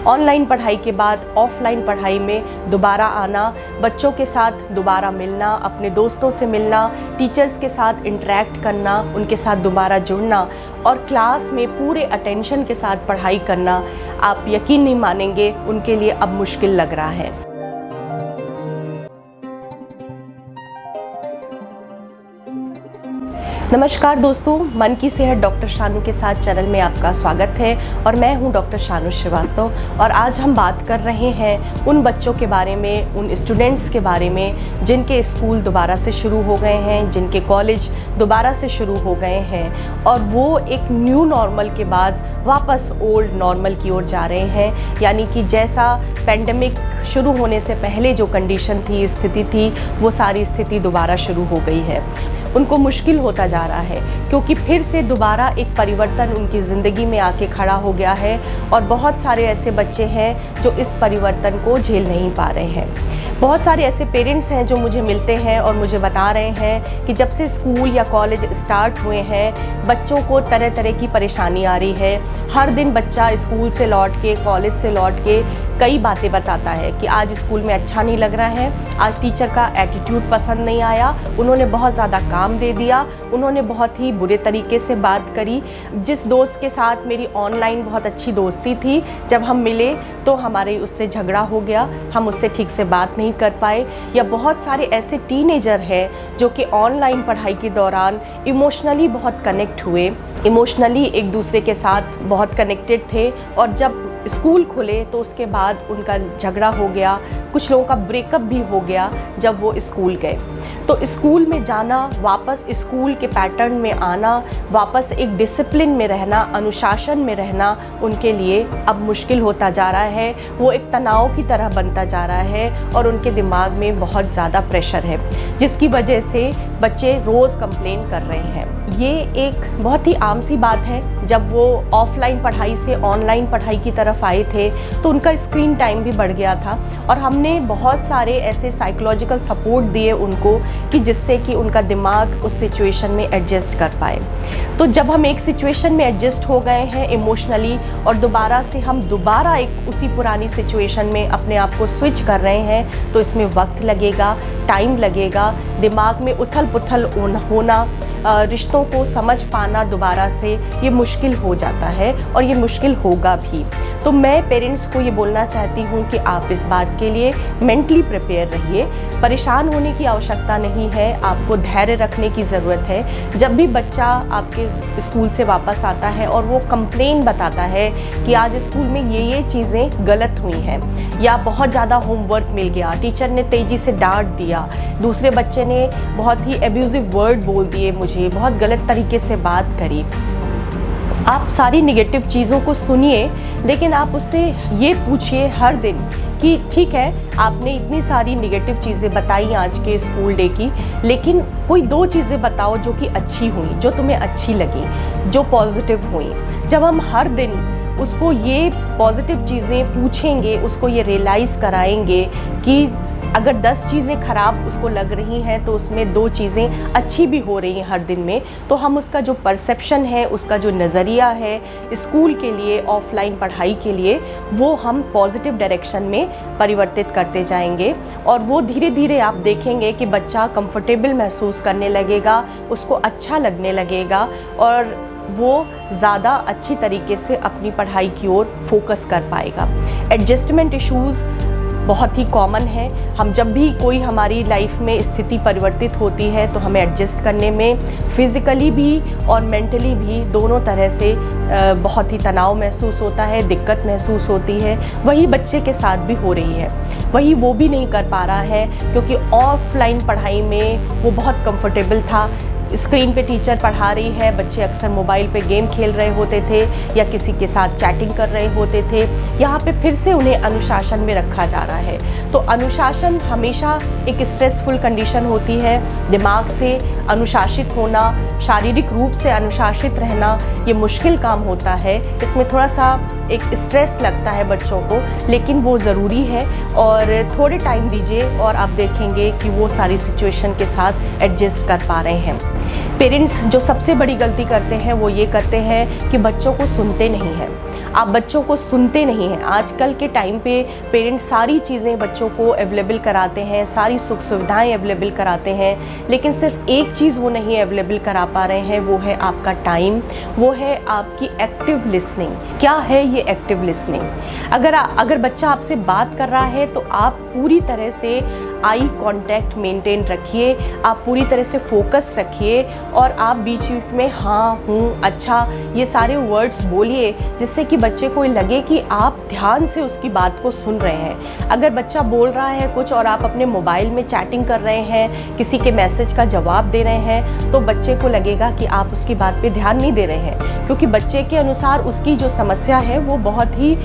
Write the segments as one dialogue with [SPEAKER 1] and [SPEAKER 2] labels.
[SPEAKER 1] Online पढ़ाई के बाद ऑफलाइन पढ़ाई में दोबारा आना, बच्चों के साथ दोबारा मिलना, अपने दोस्तों से मिलना, टीचर्स के साथ इंटरेक्ट करना, उनके साथ दोबारा जुड़ना और क्लास में पूरे अटेंशन के साथ पढ़ाई करना, आप यकीन नहीं मानेंगे, उनके लिए अब मुश्किल लग रहा है। नमस्कार दोस्तों, मन की सेहत डॉक्टर शानू के साथ चैनल में आपका स्वागत है और मैं हूं डॉक्टर शानू श्रीवास्तव। और आज हम बात कर रहे हैं उन बच्चों के बारे में, उन स्टूडेंट्स के बारे में जिनके स्कूल दोबारा से शुरू हो गए हैं, जिनके कॉलेज दोबारा से शुरू हो गए हैं और वो एक न्यू नॉर्मल के बाद वापस ओल्ड नॉर्मल की ओर जा रहे हैं। यानी कि जैसा पेंडेमिक शुरू होने से पहले जो कंडीशन थी, स्थिति थी, वो सारी स्थिति दोबारा शुरू हो गई है। उनको मुश्किल होता जा रहा है क्योंकि फिर से दोबारा एक परिवर्तन उनकी ज़िंदगी में आके खड़ा हो गया है और बहुत सारे ऐसे बच्चे हैं जो इस परिवर्तन को झेल नहीं पा रहे हैं। बहुत सारे ऐसे पेरेंट्स हैं जो मुझे मिलते हैं और मुझे बता रहे हैं कि जब से स्कूल या कॉलेज स्टार्ट हुए हैं, बच्चों को तरह तरह की परेशानी आ रही है। हर दिन बच्चा स्कूल से लौट के, कॉलेज से लौट के कई बातें बताता है कि आज स्कूल में अच्छा नहीं लग रहा है, आज टीचर का एटीट्यूड पसंद नहीं आया, उन्होंने बहुत ज़्यादा काम दे दिया, उन्होंने बहुत ही बुरे तरीके से बात करी। जिस दोस्त के साथ मेरी ऑनलाइन बहुत अच्छी दोस्ती थी, जब हम मिले तो हमारे उससे झगड़ा हो गया, हम उससे ठीक से बात नहीं कर पाए। या बहुत सारे ऐसे टीनेजर हैं जो कि ऑनलाइन पढ़ाई के दौरान इमोशनली बहुत कनेक्ट हुए, इमोशनली एक दूसरे के साथ बहुत कनेक्टेड थे और जब स्कूल खुले तो उसके बाद उनका झगड़ा हो गया, कुछ लोगों का ब्रेकअप भी हो गया जब वो स्कूल गए। तो स्कूल में जाना, वापस स्कूल के पैटर्न में आना, वापस एक डिसिप्लिन में रहना, अनुशासन में रहना उनके लिए अब मुश्किल होता जा रहा है। वो एक तनाव की तरह बनता जा रहा है और उनके दिमाग में बहुत ज़्यादा प्रेशर है, जिसकी वजह से बच्चे रोज़ कंप्लेन कर रहे हैं। ये एक बहुत ही आम सी बात है। जब वो ऑफलाइन पढ़ाई से ऑनलाइन पढ़ाई की तरफ आए थे तो उनका स्क्रीन टाइम भी बढ़ गया था और हमने बहुत सारे ऐसे साइकोलॉजिकल सपोर्ट दिए उनको कि जिससे कि उनका दिमाग उस सिचुएशन में एडजस्ट कर पाए। तो जब हम एक सिचुएशन में एडजस्ट हो गए हैं इमोशनली और दोबारा से हम दोबारा एक उसी पुरानी सिचुएशन में अपने आप को स्विच कर रहे हैं, तो इसमें वक्त लगेगा, टाइम लगेगा, दिमाग में उथल पुथल होना, रिश्तों को समझ पाना दोबारा से ये मुश्किल हो जाता है और ये मुश्किल होगा भी। तो मैं पेरेंट्स को ये बोलना चाहती हूँ कि आप इस बात के लिए मेंटली प्रिपेयर रहिए। परेशान होने की आवश्यकता नहीं है, आपको धैर्य रखने की ज़रूरत है। जब भी बच्चा आपके स्कूल से वापस आता है और वो कंप्लेन बताता है कि आज स्कूल में ये चीज़ें गलत हुई हैं या बहुत ज़्यादा होमवर्क मिल गया, टीचर ने तेज़ी से डांट दिया, दूसरे बच्चे ने बहुत ही एब्यूजिव वर्ड बोल दिए, मुझे बहुत गलत तरीके से बात करी, आप सारी निगेटिव चीज़ों को सुनिए, लेकिन आप उससे ये पूछिए हर दिन कि ठीक है, आपने इतनी सारी निगेटिव चीज़ें बताई आज के स्कूल डे की, लेकिन कोई 2 चीज़ें बताओ जो कि अच्छी हुई, जो तुम्हें अच्छी लगी, जो पॉजिटिव हुई। जब हम हर दिन उसको ये पॉजिटिव चीज़ें पूछेंगे, उसको ये रियलाइज़ कराएंगे कि अगर 10 चीज़ें ख़राब उसको लग रही हैं तो उसमें 2 चीज़ें अच्छी भी हो रही हैं हर दिन में, तो हम उसका जो परसेप्शन है, उसका जो नज़रिया है स्कूल के लिए, ऑफलाइन पढ़ाई के लिए, वो हम पॉजिटिव डायरेक्शन में परिवर्तित करते जाएंगे और वो धीरे धीरे आप देखेंगे कि बच्चा कंफर्टेबल महसूस करने लगेगा, उसको अच्छा लगने लगेगा और वो ज़्यादा अच्छी तरीके से अपनी पढ़ाई की ओर फोकस कर पाएगा। एडजस्टमेंट इश्यूज़ बहुत ही कॉमन है। हम जब भी कोई हमारी लाइफ में स्थिति परिवर्तित होती है तो हमें एडजस्ट करने में फिज़िकली भी और मेंटली भी दोनों तरह से बहुत ही तनाव महसूस होता है, दिक्कत महसूस होती है। वही बच्चे के साथ भी हो रही है, वही वो भी नहीं कर पा रहा है क्योंकि ऑफलाइन पढ़ाई में वो बहुत कंफर्टेबल था। स्क्रीन पे टीचर पढ़ा रही है, बच्चे अक्सर मोबाइल पे गेम खेल रहे होते थे या किसी के साथ चैटिंग कर रहे होते थे। यहाँ पे फिर से उन्हें अनुशासन में रखा जा रहा है। तो अनुशासन हमेशा एक स्ट्रेसफुल कंडीशन होती है। दिमाग से अनुशासित होना, शारीरिक रूप से अनुशासित रहना, ये मुश्किल काम होता है। इसमें थोड़ा सा एक स्ट्रेस लगता है बच्चों को, लेकिन वो ज़रूरी है और थोड़े टाइम दीजिए और आप देखेंगे कि वो सारी सिचुएशन के साथ एडजस्ट कर पा रहे हैं। पेरेंट्स जो सबसे बड़ी गलती करते हैं वो ये करते हैं कि बच्चों को सुनते नहीं हैं। आप बच्चों को सुनते नहीं हैं। आजकल के टाइम पे पेरेंट्स सारी चीज़ें बच्चों को अवेलेबल कराते हैं, सारी सुख सुविधाएं अवेलेबल कराते हैं, लेकिन सिर्फ एक चीज़ वो नहीं अवेलेबल करा पा रहे हैं, वो है आपका टाइम, वो है आपकी एक्टिव लिसनिंग। क्या है ये एक्टिव लिसनिंग? अगर बच्चा आपसे बात कर रहा है तो आप पूरी तरह से आई कांटेक्ट मेंटेन रखिए, आप पूरी तरह से फोकस रखिए और आप बीच बीच में हाँ, हूँ, अच्छा ये सारे वर्ड्स बोलिए, जिससे कि बच्चे को लगे कि आप ध्यान से उसकी बात को सुन रहे हैं। अगर बच्चा बोल रहा है कुछ और आप अपने मोबाइल में चैटिंग कर रहे हैं, किसी के मैसेज का जवाब दे रहे हैं, तो बच्चे को लगेगा कि आप उसकी बात पे ध्यान नहीं दे रहे हैं, क्योंकि बच्चे के अनुसार उसकी जो समस्या है वो बहुत ही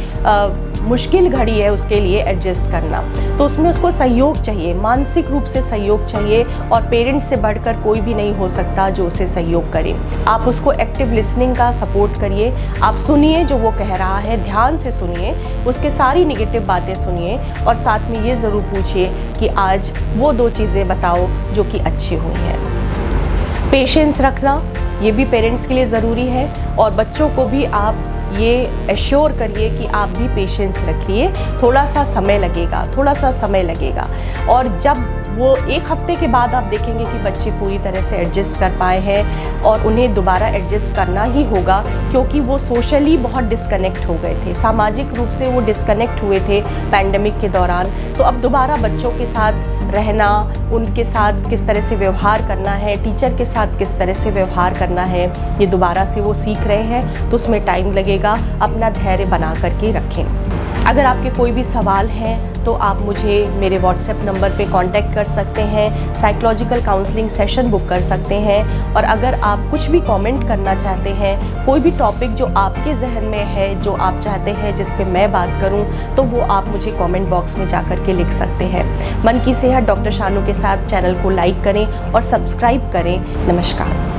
[SPEAKER 1] मुश्किल घड़ी है उसके लिए एडजस्ट करना। तो उसमें उसको सहयोग चाहिए, मानसिक रूप से सहयोग चाहिए, और पेरेंट्स से बढ़कर कोई भी नहीं हो सकता जो उसे सहयोग करे। आप उसको एक्टिव लिसनिंग का सपोर्ट करिए, आप सुनिए जो वो कह रहा है, ध्यान से सुनिए, उसके सारी नेगेटिव बातें सुनिए, और साथ में ये ज़रूर पूछिए कि आज वो 2 चीज़ें बताओ जो कि अच्छी हुई हैं। पेशेंस रखना ये भी पेरेंट्स के लिए ज़रूरी है, और बच्चों को भी आप ये एश्योर करिए कि आप भी पेशेंस रखिए, थोड़ा सा समय लगेगा। और जब वो 1 हफ्ते के बाद आप देखेंगे कि बच्चे पूरी तरह से एडजस्ट कर पाए हैं, और उन्हें दोबारा एडजस्ट करना ही होगा, क्योंकि वो सोशली बहुत डिस्कनेक्ट हो गए थे, सामाजिक रूप से वो डिस्कनेक्ट हुए थे पैंडेमिक के दौरान। तो अब दोबारा बच्चों के साथ रहना, उनके साथ किस तरह से व्यवहार करना है, टीचर के साथ किस तरह से व्यवहार करना है, ये दोबारा से वो सीख रहे हैं, तो उसमें टाइम लगेगा। अपना धैर्य बना करके रखें। अगर आपके कोई भी सवाल हैं तो आप मुझे मेरे व्हाट्सएप नंबर पे कांटेक्ट कर सकते हैं, साइकोलॉजिकल काउंसलिंग सेशन बुक कर सकते हैं। और अगर आप कुछ भी कमेंट करना चाहते हैं, कोई भी टॉपिक जो आपके जहन में है, जो आप चाहते हैं जिस पे मैं बात करूं, तो वो आप मुझे कमेंट बॉक्स में जा कर के लिख सकते हैं। मन की सेहत डॉक्टर शानू के साथ चैनल को लाइक करें और सब्सक्राइब करें। नमस्कार।